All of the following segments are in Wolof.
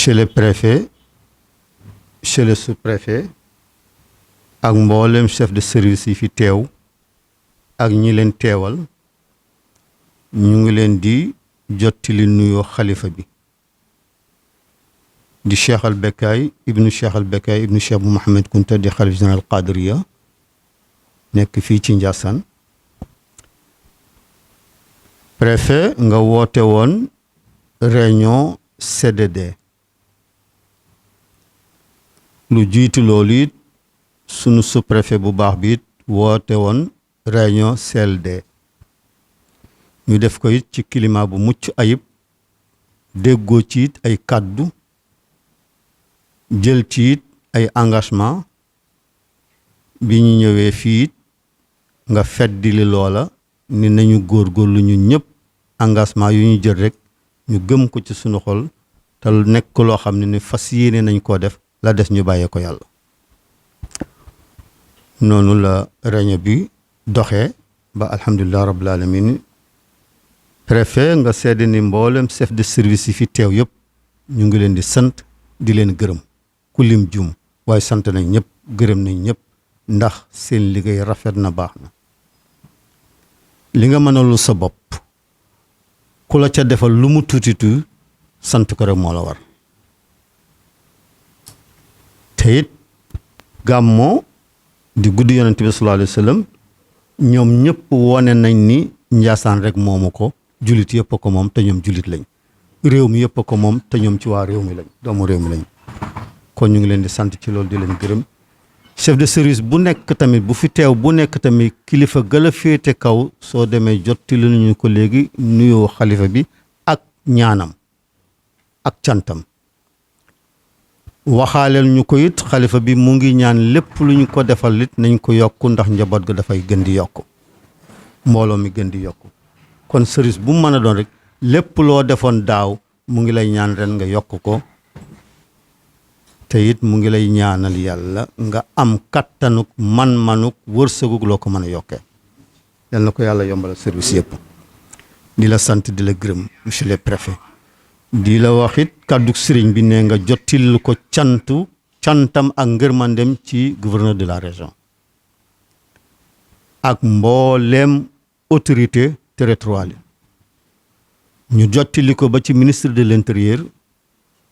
monsieur le préfet, monsieur le sous-préfet ak mboolem chef de service yi fi teew ak ñi leen teewal ñu ngi leen di jottali nuyoo xalifa bi di Cheikh al Bekkaay ibnu Cheikh al Bekkaay ibnu Cheikh bu Mohamed Kunta di xalif général Qadiriya nekk fii ci Ndiassane. préfet nga woote woon réunion CDD lu jiitu loolu it sunu sous-préfet bu baax bi it woote woon réunion CLD ñu def ko it ci climat bu mucc ayib déggoo ci it ay kàddu jël ci it ay engagement bi ñu ñëwee fii it nga feddili loola ni nañu góorgóorlu ñu ñëpp engagement yu ñu jël rek ñu gëm ko ci sunu xol te nekk loo xam ne ni fas yéene nañ koo def la des ñu bàyyee ko yàlla. noonu la réunion bi doxee ba alhamdulilah rabbil alamin. préfet nga seede ni mboolem chef de service yi fi teew yëpp ñu ngi leen di sant di leen gërëm ku lim jum waaye sant nañ ñëpp gërëm nañ ñëpp ndax seen liggéey rafet na baax na. li nga mënalu sa bopp ku la ca defal lu mu tuutitu sant ko rek moo la war te it gàmmoo di guddi yonent bi sallallahu alayhi wa sallam ñoom ñëpp wone nañ ni Njaasaan rek moomu ko julit yëpp ko moom te ñoom julit lañ réew mi yëpp ko moom te ñoom ci waa réew mi lañ doomu réew mi lañ kon ñu ngi leen di sant ci loolu di leen gërëm. chef de service bu nekk tamit bu fi teew bu nekk tamit kilifa gën a féete kaw soo demee jottali nañu ko léegi nuyoo xalifa bi ak ñaanam ak cantam waxaaleel ñu ko it xalifa bi mu ngi ñaan lépp lu ñu ko defal it nañ ko yokk ndax njaboot ga dafay gën di yokk mbooloo mi gën di yokk kon service bu mu mën a doon rek lépp loo defoon daaw mu ngi lay ñaan ren nga yokk ko te it mu ngi lay ñaanal yàlla nga am kattanuk man-manuk wërsëguk loo ko mën a yokkee yal na ko yàlla yombalal service yëpp di la sant di la gërëm monsieur le préfet di la wax it kàddu sëriñ bi ne nga jottil ko cantam ak ngërmandem ci gouverneur de la région ak mbooleem autorité territoriale ñu jottili ko ba ci ministre de l'intérieur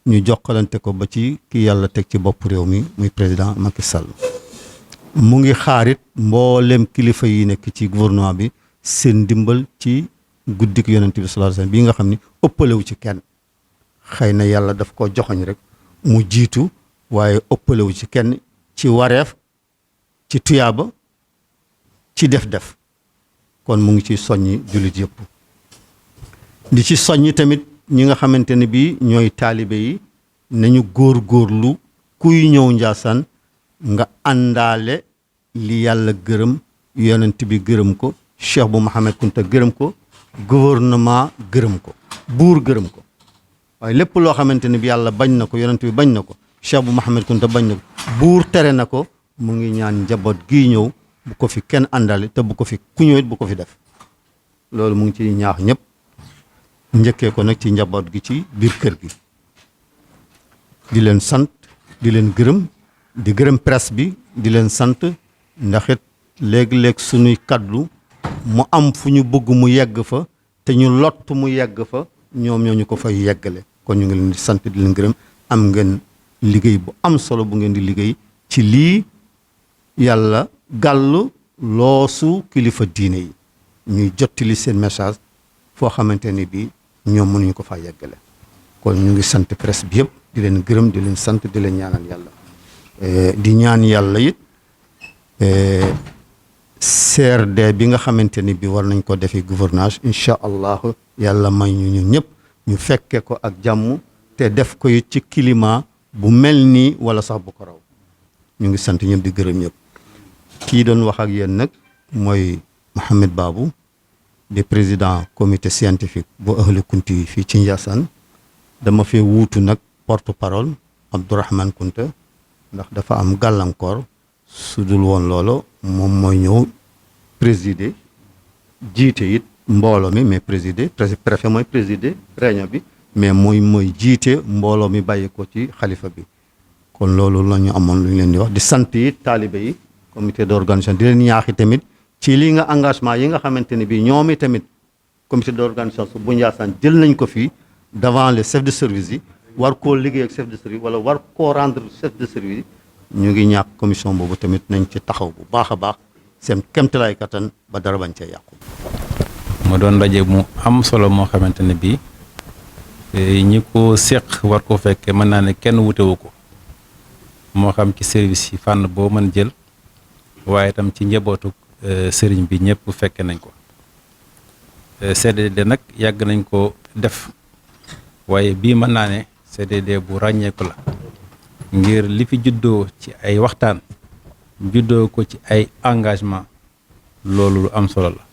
ñu jokkalante ko ba ci ki yàlla teg ci bopp réew mi muy président Macky Sall mu ngi xaarit mboolem kilifa yi nekk ci gouvernement bi seen ndimbal ci guddik yonent bi sallallahu alayhi wasallam bii nga xam ni ëppalewu ci kenn xëy na yàlla daf ko joxoñ rek mu jiitu waaye ëppalewu ci kenn ci wareef ci tuyaaba ci def kon mu ngi ci soññi jullit yëpp di ci soññi tamit ñi nga xamante ne bii ñooy taalibe yi nañu góorgóorlu kuy ñëw Njaasaan nga àndaale li yàlla gërëm yonent bi gërëm ko Cheikh bu Mohamed Kunta gërëm ko gouvernement gërëm ko buur gërëm ko waaye lépp loo xamante ne bi yàlla bañ na ko yonent bi bañ na ko Cheikh bu Mohamed Kunta bañ na ko buur tere na ko mu ngi ñaan njaboot gii ñëw bu ko fi kenn àndaale te bu ko fi ku ñëwit bu ko fi def loolu mu ngi ciy ñaax ñëpp njëkkee ko nag ci njaboot gi ci biir kër gi di leen sant di leen gërëm di gërëm presse bi di leen sant ndax it léeg-léeg suñuy kaddu mu am fu ñu bëgg mu yegg fa te ñu lott mu yegg fa ñoom ñoo ñu ko fay yeggale kon ñu ngi leen di sant di leen gërëm am ngeen liggéey bu am solo bu ngeen di liggéey ci lii yàlla gàllu loosu kilifa diine yi ñuy jottali seen message foo xamante ni bii ñoom mënuñu ko faa yeggale kon ñu ngi sant presse bi yëpp di leen gërëm di leen sant di leen ñaanal yàlla di ñaan yàlla it CRD bi nga xamante ni bii war nañ ko defee gouvernage incha allah yàlla may ñu ñun ñëpp ñu fekke ko ak jàmm te def ko it ci climat bu mel nii wala sax bu ko raw ñu ngi sant ñëpp di gërëm ñëpp kii doon wax ak yéen nag mooy Mohamed Babou di président comité scientifique bu Ahlu Kunti fii ci Ndiassane dama fee wuutu nag porte parole Abdourahmane Kunta ndax dafa am gàllankoor su dul woon loolu moom mooy ñëw présider jiite it mbooloo mi mais présider préfet mooy présider réunion bi mais mooy jiite mbooloo mi bàyyi ko ci xalifa bi. kon loolu la ñu amoon lu ñu leen di wax di sant yi taalibe yi comité d'organisation di leen ñaaxi tamit ci lii nga engagement yi nga xamante ne bii ñoom i tamit comité d'organisation bu Ndiassane jël nañ ko fii devant les chefs de service yi war koo liggéey ak chef de service wala war koo rendre chef de service ñu ngi ñaax commission boobu tamit nañ ci taxaw bu baax a baax seen kéemtalaay kattan ba dara bañ cee yàqu. mu doon ndaje mu am solo moo xamante ne bii ñi ko séq war ko fekkee mën naa ne kenn wutewu ko moo xam ci service yi fànn boo mën jël waaye itam ci njabootu sëriñ bi ñëpp fekke nañ ko. CDD nag yàgg nañ ko def waaye bii mën naa ne CDD bu ràññeeku la ngir li fi juddoo ci ay waxtaan juddoo ko ci ay engagement loolu lu am solo la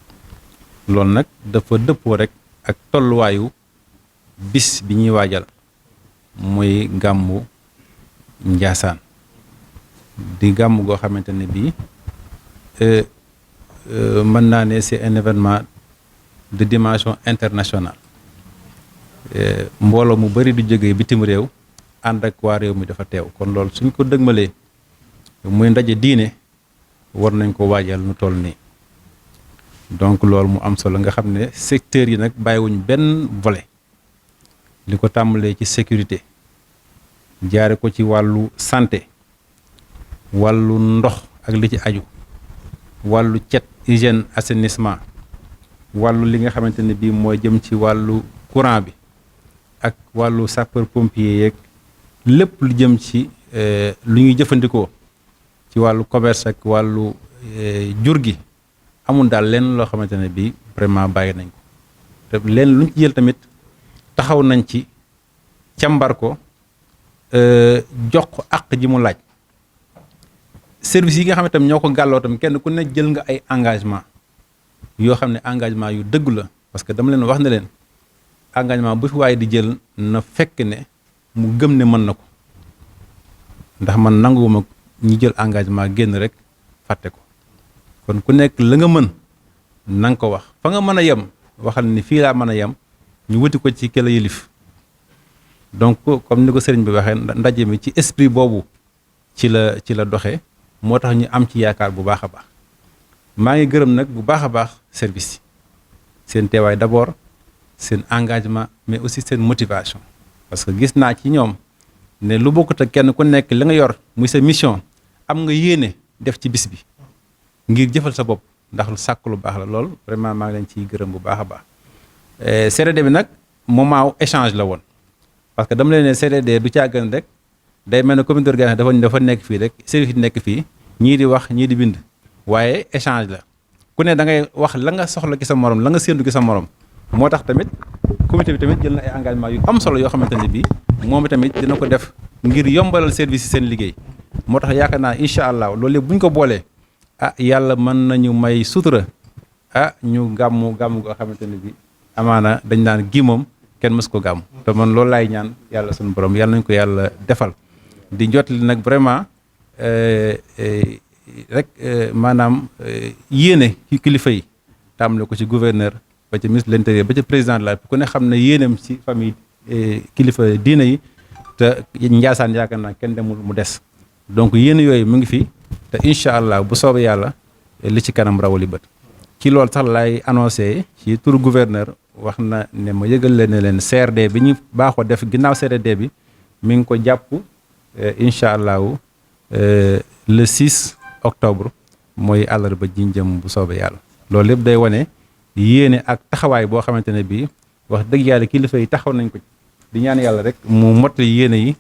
loolu nag dafa dëppoo rek ak tolluwaayu bis bi ñuy waajal muy gàmmu Ndiassane di gàmmu goo xamante ne bii mën naa ne c'est un événement de dimension internationale mbooloo mu bari du jógee bitim réew ànd ak waa réew mi dafa teew kon loolu suñ ko dëgmalee muy ndaje diine war nañ ko waajal nu toll nii donc loolu mu am solo nga xam ne secteurs yi nag bàyyiwuñ benn volet li ko tàmbalee ci sécurité jaare ko ci wàllu santé wàllu ndox ak li ci aju wàllu cet hygiène assainissement wàllu li nga xamante ne bii mooy jëm ci wàllu courant bi ak wàllu sapeur pompier yeeg lépp lu jëm ci lu ñuy jëfandikoo ci wàllu commerce ak wàllu jur gi amul daal leen loo xamante ne bii vraiment bàyyi nañ ko te leen luñ ci jël tamit taxaw nañ ci càmbar ko jox ko àq ji mu laaj service yi nga xam ne tam ñoo ko gàlloo tam kenn ku ne jël nga ay engagement yoo xam ne engagement yu dëgg la parce que dama leen wax ne leen engagement bu fi waaye di jël na fekk ne mu gëm ne mën na ko ndax man nanguwuma ñi jël engagement génn rek fàtte ko kon ku nekk la nga mën na nga ko wax fa nga mën a yem waxal ni fii laa mën a yem ñu wuti ko ci këla yëlif donc comme ni ko sëriñ bi waxee ndaje mi ci esprit boobu ci la doxee moo tax ñu am ci yaakaar bu baax a baax maa ngi gërëm nag bu baax a baax service yi seen teewaay d'abord seen engagement mais aussi seen motivation parce que gis naa ci ñoom ne lu bokkut ak kenn ku nekk li nga yor muy sa mission am nga yéene def ci bis bi ngir jëfal sa bopp ndax lu sàkk lu baax la lool vraiment maa ngi leen ciy gërëm bu baax a baax CDD bi nag moment échange la woon parce que dama leen ne CDD du càggan rek day mel ne comité d'organisation dafa nekk fii rek service yi nekk fii ñii di wax ñii di bind waaye échange la ku ne da ngay wax la nga soxla ci sa morom la nga séentu ci sa morom moo tax tamit comité bi tamit jël na ay engagement yu am solo yoo xamante ne bii moom tamit dina ko def ngir yombalal service yi seen liggéey moo tax yaakaar naa incha allah loolu yëpp bu ñu ko boolee yàlla mën nañu may sutura ñu gàmmu goo xamante ne bii amaana dañ naan gi moom kenn mës ko gàmm te man loolu laay ñaan yàlla suñu borom yàlla nañ ko yàlla defal di jotali nag vraiment rek maanaam yéene ci kilifa yi tàmbale ko ci gouverneur ba ci ministre de l'intérieur ba ci président de la République ku ne xam ne yéenam ci famille kilifa diina yi te Ndiassane yaakaar naa kenn demul mu des donc yéen yooyu mu ngi fi te incha allah bu soobee yàlla li ci kanam rawali bët ci loolu sax laay annoncé ci turu gouverneur wax na ne ma yëgal leen ne leen CRD bi ñu baaxoo def ginnaaw CRD bi mi ngi ko jàpp incha allahu le 6 octobre mooy àllarba ji jëm bu soobee yàlla loolu lépp day wane yéene ak taxawaay boo xamante ne bii wax dëgg yàlla kilifa yi taxaw nañ ko di ñaan yàlla rek mu mottali yéene yi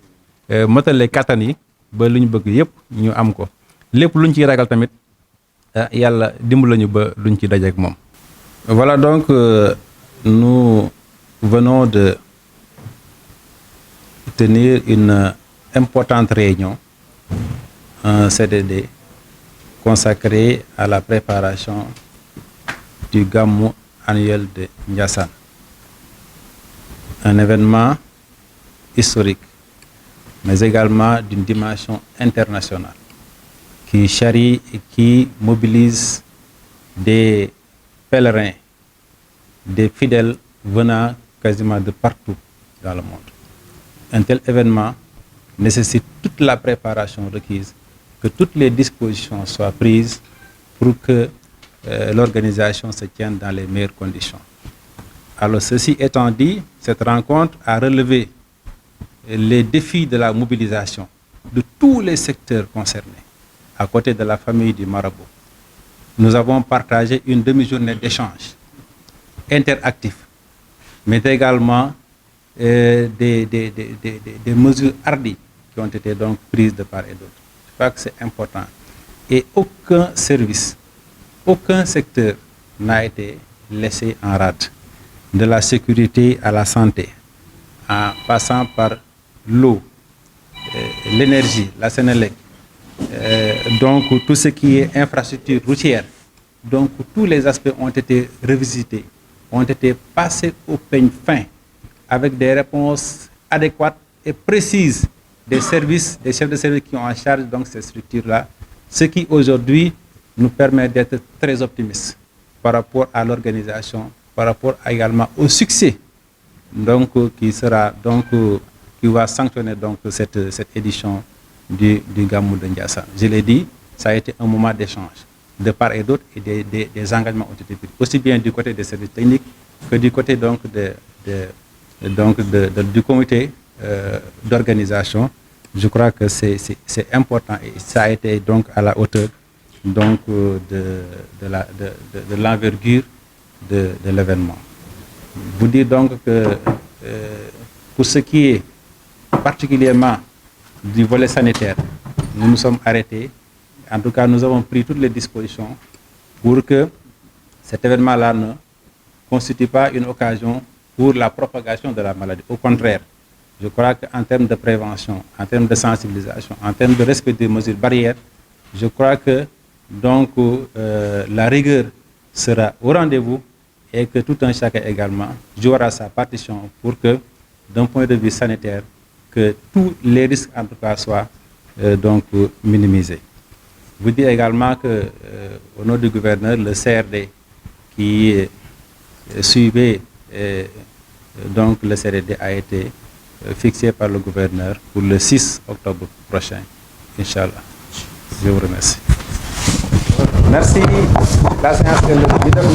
mottale kattan yi ba lu ñu bëgg yëpp ñu am ko lépp luñ ciy ragal tamit yàlla dimbali lañu ba luñ ci dajeek moom. Voilà donc nous venons de tenir une importante réunion, un CDD consacré à la préparation du Gamou annuel de Ndiassane. Un événement historique, mais également d'une dimension internationale, qui charrie et qui mobilise des pèlerins, des fidèles venant quasiment de partout dans le monde. Un tel événement nécessite toute la préparation requise, que toutes les dispositions soient prises pour que l'organisation se tienne dans les meilleures conditions. Alors, ceci étant dit, cette rencontre a relevé les défis de la mobilisation de tous les secteurs concernés, à côté de la famille du marabout. Nous avons partagé une demi-journée d'échange interactif, mais également des mesures hardies qui ont été donc prises de part et d'autre. Je crois que c'est important. Et aucun service, aucun secteur n'a été laissé en rade, de la sécurité à la santé, en passant par l'eau, l'énergie, la Sénélec, donc tout ce qui est infrastructure routière. Donc tous les aspects ont été revisités, ont été passés au peigne fin, avec des réponses adéquates et précises des services, des chefs de service qui ont en charge donc ces structures-là, ce qui aujourd'hui nous permet d'être très optimistes par rapport à l'organisation, par rapport également au succès donc qui va sanctionner donc cette édition du Gamou de Ndiassane. Je l'ai dit, ça a été un moment d'échange de part et d'autre, et des engagements ont été pris, aussi bien du côté des services techniques que du côté donc du comité d'organisation. Je crois que c'est important et ça a été donc à la hauteur donc de l'envergure de l'événement. Vous dire donc que pour ce qui est particulièrement du volet sanitaire, nous nous sommes arrêtés. En tout cas, nous avons pris toutes les dispositions pour que cet événement-là ne constitue pas une occasion pour la propagation de la maladie. Au contraire, je crois qu'en termes de prévention, en termes de sensibilisation, en termes de respect des mesures barrières, je crois que donc la rigueur sera au rendez-vous et que tout un chacun également jouera sa partition pour que, d'un point de vue sanitaire, que tous les risques en tout cas soient donc minimisés. Vous dire également que au nom du gouverneur, le CRD qui suivait donc le CRD a été fixé par le gouverneur pour le 6 octobre prochain, Inch'Allah. Je vous remercie. Merci. La séance est levée.